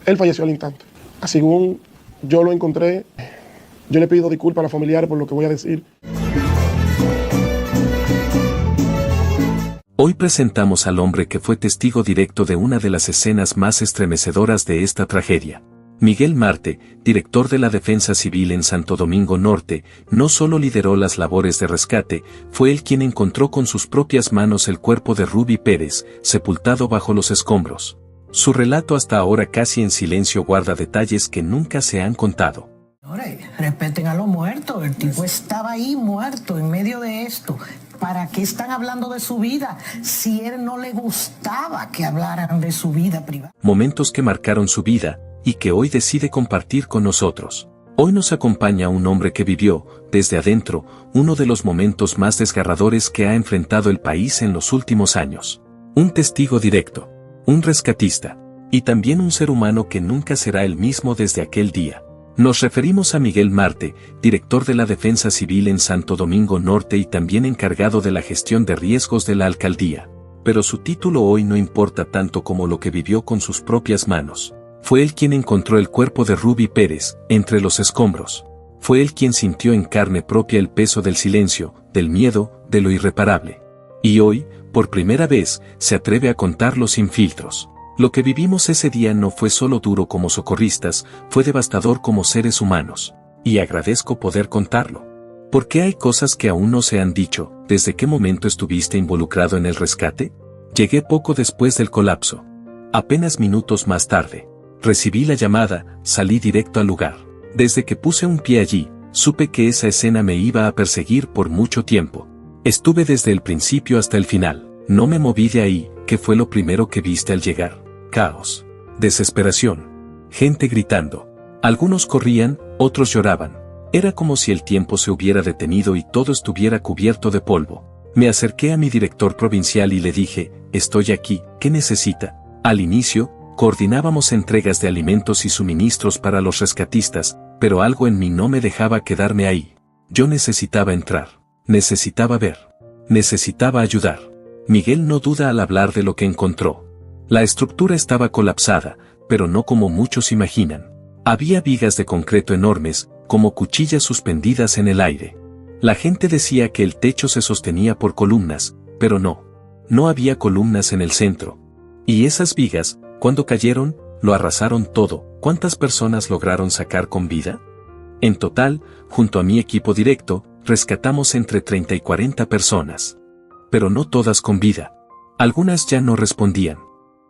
Él falleció al instante. Según yo lo encontré, yo le pido disculpas a los familiares por lo que voy a decir. Hoy presentamos al hombre que fue testigo directo de una de las escenas más estremecedoras de esta tragedia. Miguel Marte, director de la Defensa Civil en Santo Domingo Norte, no solo lideró las labores de rescate, fue él quien encontró con sus propias manos el cuerpo de Ruby Pérez, sepultado bajo los escombros. Su relato hasta ahora casi en silencio guarda detalles que nunca se han contado. Respeten a los muertos, el tipo estaba ahí muerto en medio de esto. ¿Para qué están hablando de su vida si él no le gustaba que hablaran de su vida privada? Momentos que marcaron su vida y que hoy decide compartir con nosotros. Hoy nos acompaña un hombre que vivió, desde adentro, uno de los momentos más desgarradores que ha enfrentado el país en los últimos años. Un testigo directo, un rescatista, y también un ser humano que nunca será el mismo desde aquel día. Nos referimos a Miguel Marte, director de la Defensa Civil en Santo Domingo Norte y también encargado de la gestión de riesgos de la alcaldía. Pero su título hoy no importa tanto como lo que vivió con sus propias manos. Fue él quien encontró el cuerpo de Ruby Pérez, entre los escombros. Fue él quien sintió en carne propia el peso del silencio, del miedo, de lo irreparable. Y hoy, por primera vez, se atreve a contarlo sin filtros. Lo que vivimos ese día no fue solo duro como socorristas, fue devastador como seres humanos. Y agradezco poder contarlo. Porque hay cosas que aún no se han dicho. ¿Desde qué momento estuviste involucrado en el rescate? Llegué poco después del colapso. Apenas minutos más tarde. Recibí la llamada, salí directo al lugar. Desde que puse un pie allí, supe que esa escena me iba a perseguir por mucho tiempo. Estuve desde el principio hasta el final. No me moví de ahí. ¿Qué fue lo primero que viste al llegar? Caos. Desesperación. Gente gritando. Algunos corrían, otros lloraban. Era como si el tiempo se hubiera detenido y todo estuviera cubierto de polvo. Me acerqué a mi director provincial y le dije, estoy aquí, ¿qué necesita? Al inicio, coordinábamos entregas de alimentos y suministros para los rescatistas, pero algo en mí no me dejaba quedarme ahí. Yo necesitaba entrar. Necesitaba ver. Necesitaba ayudar. Miguel no duda al hablar de lo que encontró. La estructura estaba colapsada, pero no como muchos imaginan. Había vigas de concreto enormes, como cuchillas suspendidas en el aire. La gente decía que el techo se sostenía por columnas, pero no. No había columnas en el centro. Y esas vigas, cuando cayeron, lo arrasaron todo. ¿Cuántas personas lograron sacar con vida? En total, junto a mi equipo directo, rescatamos entre 30 y 40 personas. Pero no todas con vida. Algunas ya no respondían.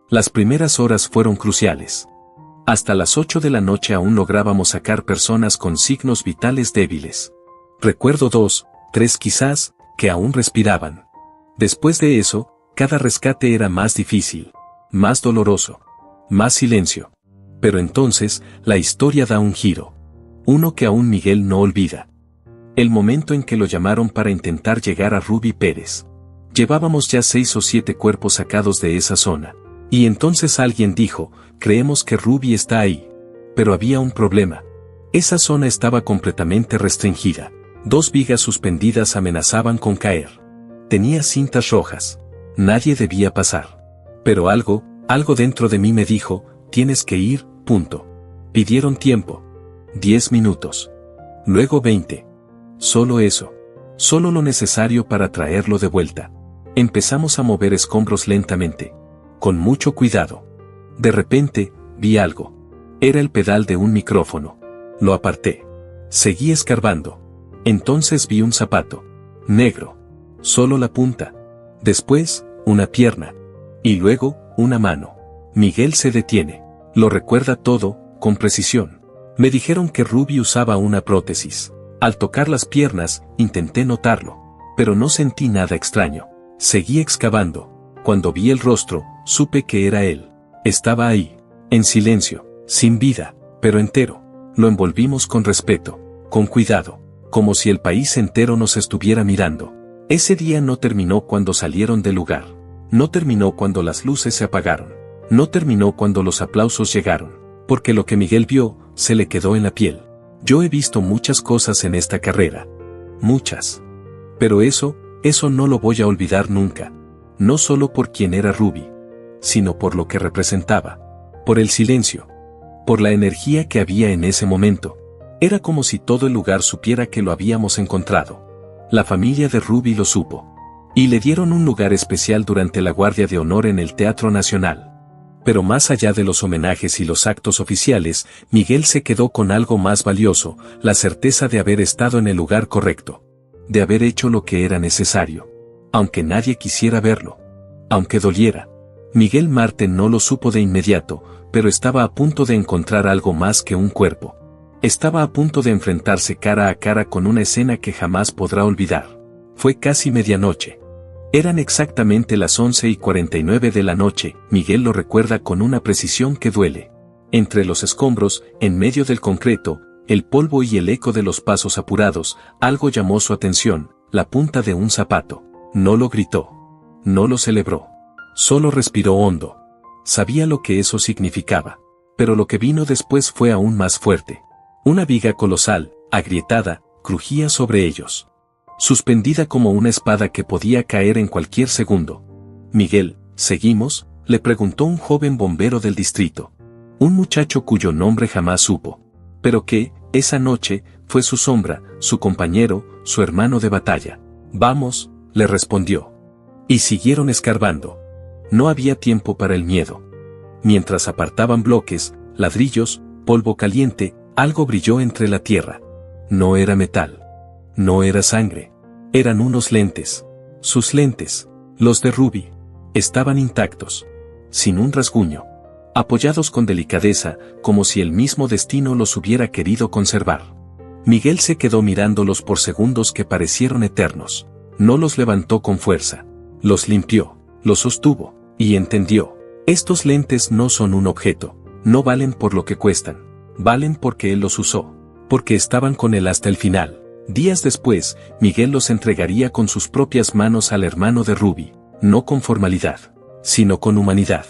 Las primeras horas fueron cruciales. Hasta las 8 de la noche aún lográbamos sacar personas con signos vitales débiles. Recuerdo 2, 3 quizás, que aún respiraban. Después de eso, cada rescate era más difícil, más doloroso, más silencio. Pero entonces, la historia da un giro. Uno que aún Miguel no olvida. El momento en que lo llamaron para intentar llegar a Ruby Pérez. Llevábamos ya 6 o 7 cuerpos sacados de esa zona. Y entonces alguien dijo, creemos que Ruby está ahí. Pero había un problema. Esa zona estaba completamente restringida. 2 vigas suspendidas amenazaban con caer. Tenía cintas rojas. Nadie debía pasar. Pero algo dentro de mí me dijo, tienes que ir, punto. Pidieron tiempo. 10 minutos. Luego 20. Solo eso. Solo lo necesario para traerlo de vuelta. Empezamos a mover escombros lentamente. Con mucho cuidado. De repente, vi algo. Era el pedal de un micrófono. Lo aparté. Seguí escarbando. Entonces vi un zapato. Negro. Solo la punta. Después, una pierna. Y luego, una mano. Miguel se detiene. Lo recuerda todo, con precisión. Me dijeron que Ruby usaba una prótesis. Al tocar las piernas, intenté notarlo. Pero no sentí nada extraño. Seguí excavando. Cuando vi el rostro, supe que era él. Estaba ahí. En silencio. Sin vida, pero entero. Lo envolvimos con respeto. Con cuidado. Como si el país entero nos estuviera mirando. Ese día no terminó cuando salieron del lugar. No terminó cuando las luces se apagaron. No terminó cuando los aplausos llegaron. Porque lo que Miguel vio, se le quedó en la piel. Yo he visto muchas cosas en esta carrera. Muchas. Pero eso no lo voy a olvidar nunca. No solo por quién era Ruby, sino por lo que representaba. Por el silencio. por la energía que había en ese momento. Era como si todo el lugar supiera que lo habíamos encontrado. La familia de Ruby lo supo. Y le dieron un lugar especial durante la Guardia de Honor en el Teatro Nacional. Pero más allá de los homenajes y los actos oficiales, Miguel se quedó con algo más valioso, la certeza de haber estado en el lugar correcto. De haber hecho lo que era necesario. Aunque nadie quisiera verlo. Aunque doliera. Miguel Marte no lo supo de inmediato, pero estaba a punto de encontrar algo más que un cuerpo. Estaba a punto de enfrentarse cara a cara con una escena que jamás podrá olvidar. Fue casi medianoche. Eran exactamente las 11:49 de la noche, Miguel lo recuerda con una precisión que duele. Entre los escombros, en medio del concreto, el polvo y el eco de los pasos apurados, algo llamó su atención, la punta de un zapato. No lo gritó. No lo celebró. Solo respiró hondo. Sabía lo que eso significaba. Pero lo que vino después fue aún más fuerte. Una viga colosal, agrietada, crujía sobre ellos. Suspendida como una espada que podía caer en cualquier segundo. Miguel, ¿seguimos?, le preguntó un joven bombero del distrito. Un muchacho cuyo nombre jamás supo. Pero que, esa noche, fue su sombra, su compañero, su hermano de batalla. Vamos, le respondió. Y siguieron escarbando. No había tiempo para el miedo. Mientras apartaban bloques, ladrillos, polvo caliente, algo brilló entre la tierra. No era metal. No era sangre. Eran unos lentes. Sus lentes, los de Ruby, estaban intactos. Sin un rasguño. Apoyados con delicadeza, como si el mismo destino los hubiera querido conservar. Miguel se quedó mirándolos por segundos que parecieron eternos. No los levantó con fuerza. Los limpió, los sostuvo, y entendió. Estos lentes no son un objeto. No valen por lo que cuestan. Valen porque él los usó. Porque estaban con él hasta el final. Días después, Miguel los entregaría con sus propias manos al hermano de Ruby. No con formalidad, sino con humanidad.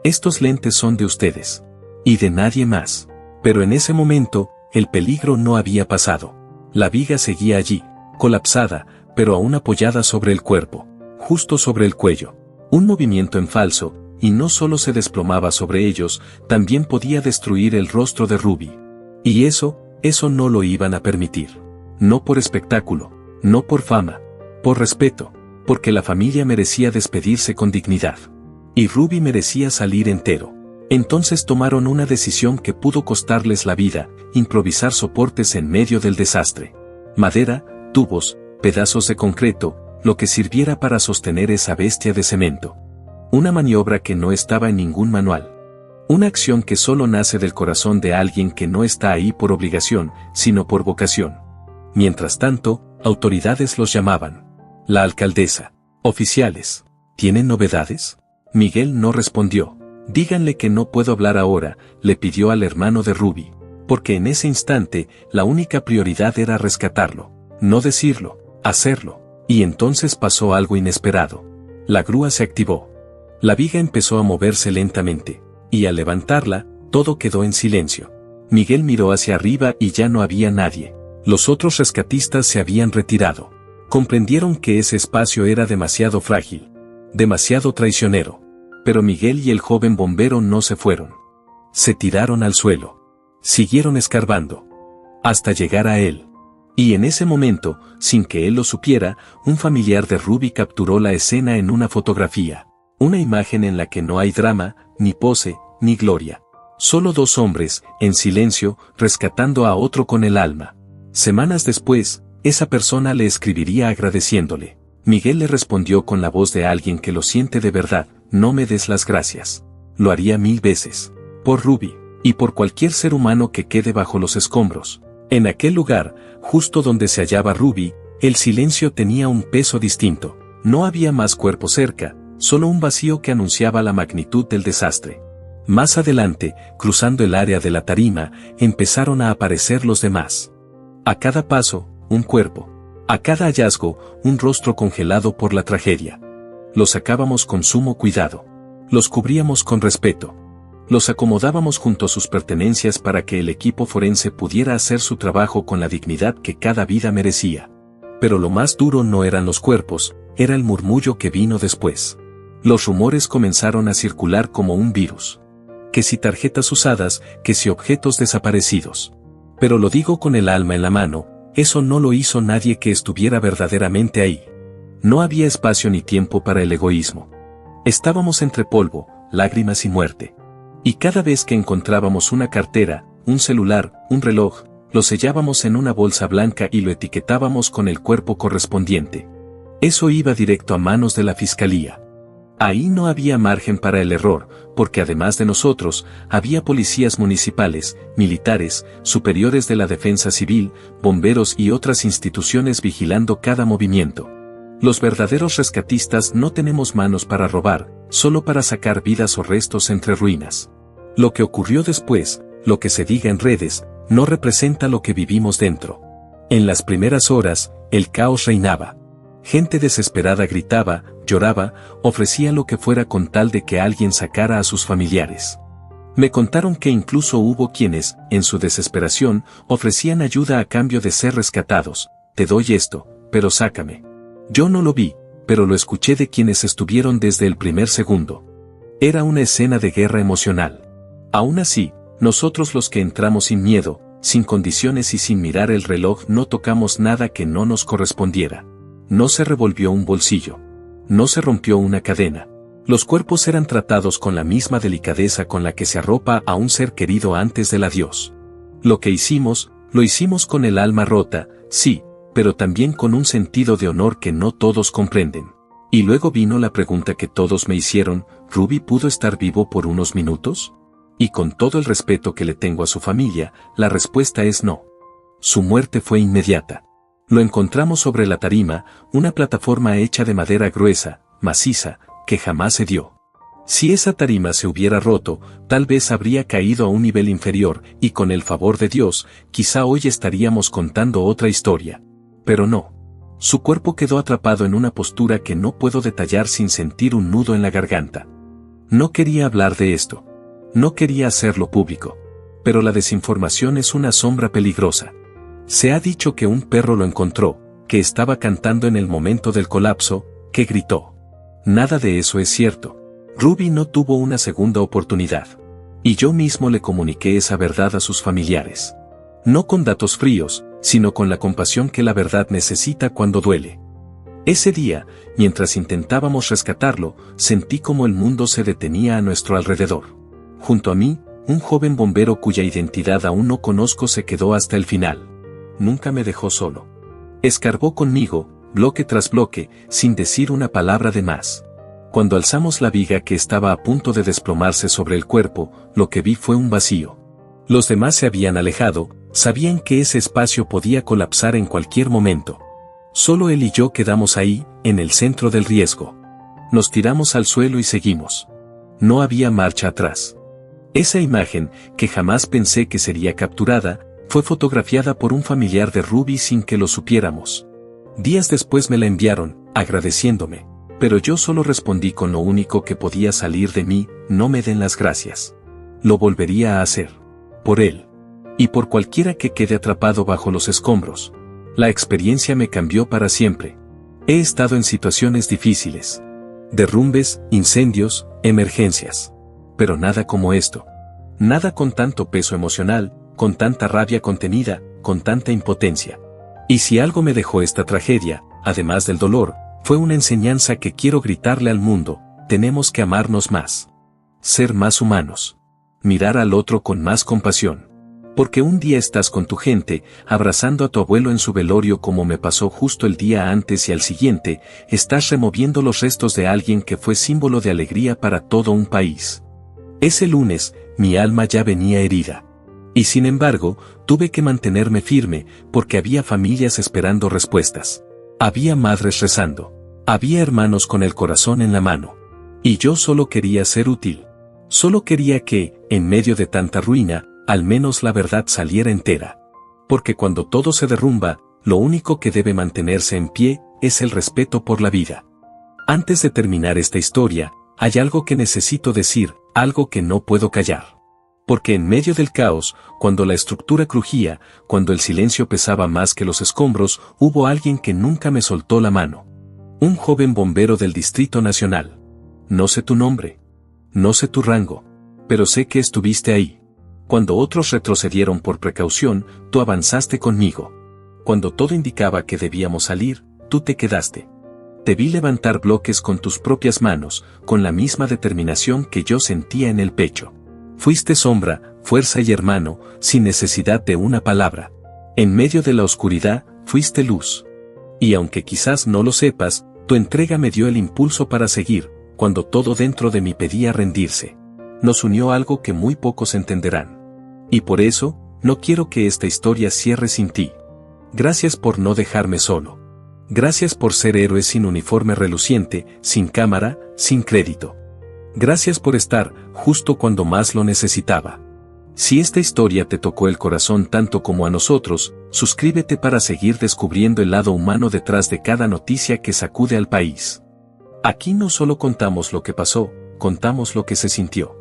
Estos lentes son de ustedes. Y de nadie más. Pero en ese momento, el peligro no había pasado. La viga seguía allí, colapsada, pero aún apoyada sobre el cuerpo, justo sobre el cuello. Un movimiento en falso, y no solo se desplomaba sobre ellos, también podía destruir el rostro de Ruby. Y eso no lo iban a permitir. No por espectáculo, no por fama, por respeto, porque la familia merecía despedirse con dignidad. Y Ruby merecía salir entero. Entonces tomaron una decisión que pudo costarles la vida, improvisar soportes en medio del desastre. Madera, tubos, pedazos de concreto, lo que sirviera para sostener esa bestia de cemento. Una maniobra que no estaba en ningún manual. Una acción que solo nace del corazón de alguien que no está ahí por obligación, sino por vocación. Mientras tanto, autoridades los llamaban. La alcaldesa. Oficiales. ¿Tienen novedades? Miguel no respondió. Díganle que no puedo hablar ahora, le pidió al hermano de Ruby. Porque en ese instante, la única prioridad era rescatarlo. No decirlo, hacerlo. Y entonces pasó algo inesperado. La grúa se activó. La viga empezó a moverse lentamente. Y al levantarla, todo quedó en silencio. Miguel miró hacia arriba y ya no había nadie. Los otros rescatistas se habían retirado. Comprendieron que ese espacio era demasiado frágil. Demasiado traicionero. Pero Miguel y el joven bombero no se fueron. Se tiraron al suelo. Siguieron escarbando. Hasta llegar a él. Y en ese momento, sin que él lo supiera, un familiar de Ruby capturó la escena en una fotografía. Una imagen en la que no hay drama, ni pose, ni gloria. Solo dos hombres, en silencio, rescatando a otro con el alma. Semanas después, esa persona le escribiría agradeciéndole. Miguel le respondió con la voz de alguien que lo siente de verdad: no me des las gracias. Lo haría 1000 veces. Por Ruby, y por cualquier ser humano que quede bajo los escombros. En aquel lugar, justo donde se hallaba Ruby, el silencio tenía un peso distinto. No había más cuerpo cerca, solo un vacío que anunciaba la magnitud del desastre. Más adelante, cruzando el área de la tarima, empezaron a aparecer los demás. A cada paso, un cuerpo. A cada hallazgo, un rostro congelado por la tragedia. Los sacábamos con sumo cuidado. Los cubríamos con respeto. Los acomodábamos junto a sus pertenencias para que el equipo forense pudiera hacer su trabajo con la dignidad que cada vida merecía. Pero lo más duro no eran los cuerpos, era el murmullo que vino después. Los rumores comenzaron a circular como un virus. que si tarjetas usadas, que si objetos desaparecidos. Pero lo digo con el alma en la mano, eso no lo hizo nadie que estuviera verdaderamente ahí. No había espacio ni tiempo para el egoísmo. Estábamos entre polvo, lágrimas y muerte. Y cada vez que encontrábamos una cartera, un celular, un reloj, lo sellábamos en una bolsa blanca y lo etiquetábamos con el cuerpo correspondiente. Eso iba directo a manos de la fiscalía. Ahí no había margen para el error, porque además de nosotros, había policías municipales, militares, superiores de la defensa civil, bomberos y otras instituciones vigilando cada movimiento. Los verdaderos rescatistas no tenemos manos para robar, solo para sacar vidas o restos entre ruinas. Lo que ocurrió después, lo que se diga en redes, no representa lo que vivimos dentro. En las primeras horas, el caos reinaba. Gente desesperada gritaba, lloraba, ofrecía lo que fuera con tal de que alguien sacara a sus familiares. Me contaron que incluso hubo quienes, en su desesperación, ofrecían ayuda a cambio de ser rescatados. Te doy esto, pero sácame. Yo no lo vi, pero lo escuché de quienes estuvieron desde el primer segundo. Era una escena de guerra emocional. Aún así, nosotros los que entramos sin miedo, sin condiciones y sin mirar el reloj no tocamos nada que no nos correspondiera. No se revolvió un bolsillo. No se rompió una cadena. Los cuerpos eran tratados con la misma delicadeza con la que se arropa a un ser querido antes del adiós. Lo que hicimos, lo hicimos con el alma rota, sí, pero también con un sentido de honor que no todos comprenden. Y luego vino la pregunta que todos me hicieron, ¿Ruby pudo estar vivo por unos minutos? Y con todo el respeto que le tengo a su familia, la respuesta es no. Su muerte fue inmediata. Lo encontramos sobre la tarima, una plataforma hecha de madera gruesa, maciza, que jamás se dio. Si esa tarima se hubiera roto, tal vez habría caído a un nivel inferior, y con el favor de Dios, quizá hoy estaríamos contando otra historia. Pero no. Su cuerpo quedó atrapado en una postura que no puedo detallar sin sentir un nudo en la garganta. No quería hablar de esto. No quería hacerlo público. Pero la desinformación es una sombra peligrosa. Se ha dicho que un perro lo encontró, que estaba cantando en el momento del colapso, que gritó. Nada de eso es cierto. Ruby no tuvo una segunda oportunidad. Y yo mismo le comuniqué esa verdad a sus familiares. No con datos fríos, sino con la compasión que la verdad necesita cuando duele. Ese día, mientras intentábamos rescatarlo, sentí como el mundo se detenía a nuestro alrededor. Junto a mí, un joven bombero cuya identidad aún no conozco se quedó hasta el final. Nunca me dejó solo. Escarbó conmigo, bloque tras bloque, sin decir una palabra de más. Cuando alzamos la viga que estaba a punto de desplomarse sobre el cuerpo, lo que vi fue un vacío. Los demás se habían alejado, sabían que ese espacio podía colapsar en cualquier momento. Solo él y yo quedamos ahí, en el centro del riesgo. Nos tiramos al suelo y seguimos. No había marcha atrás. Esa imagen, que jamás pensé que sería capturada, fue fotografiada por un familiar de Ruby sin que lo supiéramos. Días después me la enviaron, agradeciéndome, pero yo solo respondí con lo único que podía salir de mí, no me den las gracias. Lo volvería a hacer. Por él. Y por cualquiera que quede atrapado bajo los escombros. La experiencia me cambió para siempre. He estado en situaciones difíciles. Derrumbes, incendios, emergencias. Pero nada como esto. Nada con tanto peso emocional, con tanta rabia contenida, con tanta impotencia. Y si algo me dejó esta tragedia, además del dolor, fue una enseñanza que quiero gritarle al mundo: tenemos que amarnos más. Ser más humanos. Mirar al otro con más compasión. Porque un día estás con tu gente, abrazando a tu abuelo en su velorio como me pasó justo el día antes, y al siguiente, estás removiendo los restos de alguien que fue símbolo de alegría para todo un país. Ese lunes, mi alma ya venía herida. Y sin embargo, tuve que mantenerme firme, porque había familias esperando respuestas. Había madres rezando. Había hermanos con el corazón en la mano. Y yo solo quería ser útil. Solo quería que, en medio de tanta ruina, al menos la verdad saliera entera. Porque cuando todo se derrumba, lo único que debe mantenerse en pie, es el respeto por la vida. Antes de terminar esta historia, hay algo que necesito decir, algo que no puedo callar. Porque en medio del caos, cuando la estructura crujía, cuando el silencio pesaba más que los escombros, hubo alguien que nunca me soltó la mano. Un joven bombero del Distrito Nacional. No sé tu nombre. No sé tu rango. pero sé que estuviste ahí. Cuando otros retrocedieron por precaución, tú avanzaste conmigo. Cuando todo indicaba que debíamos salir, tú te quedaste. Te vi levantar bloques con tus propias manos, con la misma determinación que yo sentía en el pecho. Fuiste sombra, fuerza y hermano, sin necesidad de una palabra. En medio de la oscuridad, fuiste luz. Y aunque quizás no lo sepas, tu entrega me dio el impulso para seguir, cuando todo dentro de mí pedía rendirse. Nos unió algo que muy pocos entenderán. Y por eso, no quiero que esta historia cierre sin ti. Gracias por no dejarme solo. Gracias por ser héroe sin uniforme reluciente, sin cámara, sin crédito. Gracias por estar justo cuando más lo necesitaba. Si esta historia te tocó el corazón tanto como a nosotros, suscríbete para seguir descubriendo el lado humano detrás de cada noticia que sacude al país. Aquí no solo contamos lo que pasó, contamos lo que se sintió.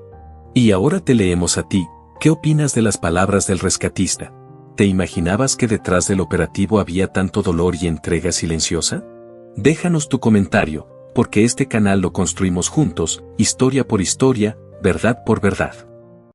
Y ahora te leemos a ti. ¿Qué opinas de las palabras del rescatista? ¿Te imaginabas que detrás del operativo había tanto dolor y entrega silenciosa? Déjanos tu comentario, porque este canal lo construimos juntos, historia por historia, verdad por verdad.